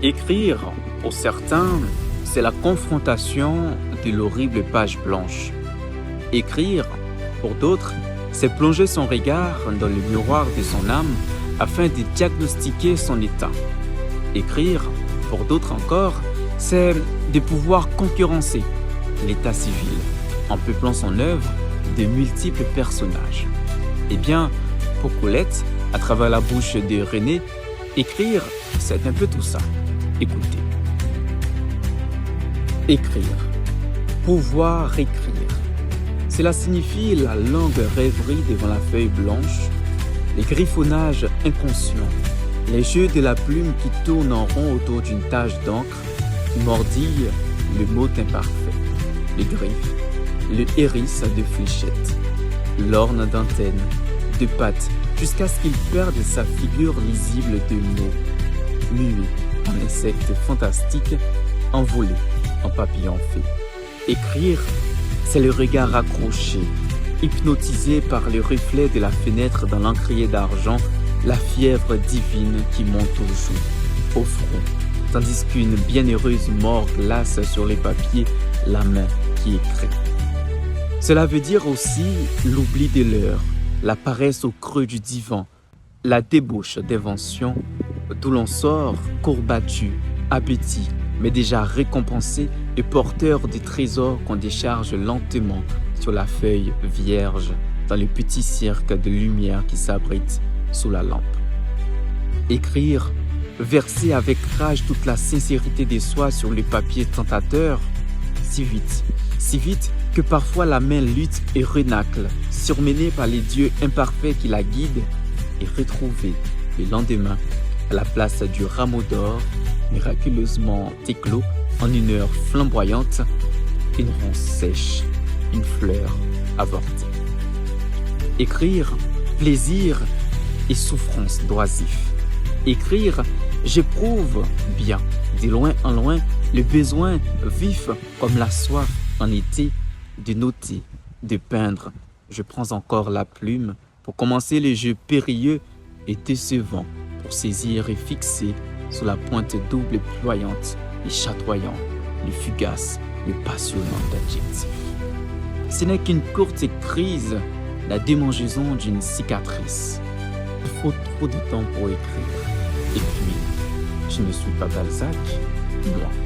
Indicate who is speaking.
Speaker 1: Écrire, pour certains, c'est la confrontation de l'horrible page blanche. Écrire, pour d'autres, c'est plonger son regard dans le miroir de son âme afin de diagnostiquer son état. Écrire, pour d'autres encore, c'est de pouvoir concurrencer l'état civil en peuplant son œuvre de multiples personnages. Eh bien, pour Colette, à travers la bouche de René, écrire, c'est un peu tout ça. Écoutez. Écrire. Pouvoir écrire. Cela signifie la longue rêverie devant la feuille blanche, les griffonnages inconscients, les jeux de la plume qui tournent en rond autour d'une tache d'encre, qui mordille le mot imparfait, les griffes, le hérisse de fléchettes, l'orne d'antennes, de pattes, jusqu'à ce qu'il perde sa figure lisible de mots, muet en insecte fantastique, envolé en papillon fait. Écrire, c'est le regard accroché, hypnotisé par le reflet de la fenêtre dans l'encrier d'argent, la fièvre divine qui monte aux joues, au front, tandis qu'une bienheureuse mort glace sur les papiers la main qui écrit. Cela veut dire aussi l'oubli de l'heure, la paresse au creux du divan, la débauche d'invention, d'où l'on sort courbattu, appétit, mais déjà récompensé et porteur des trésors qu'on décharge lentement sur la feuille vierge dans le petit cirque de lumière qui s'abrite sous la lampe. Écrire, verser avec rage toute la sincérité de soi sur le papier tentateur, si vite que parfois la main lutte et renacle, surmenée par les dieux imparfaits qui la guident, et retrouvée le lendemain à la place du rameau d'or, miraculeusement éclos en une heure flamboyante, une ronce sèche, une fleur avortée. Écrire, plaisir et souffrance d'oisif. Écrire, j'éprouve bien, de loin en loin, le besoin vif comme la soif en été de noter, de peindre. Je prends encore la plume pour commencer le jeu périlleux et décevant pour saisir et fixer sous la pointe double et ployante et chatoyant, le fugace, le passionnant d'adjectifs. Ce n'est qu'une courte crise, la démangeaison d'une cicatrice. Il faut trop de temps pour écrire. Et puis, je ne suis pas Balzac, moi.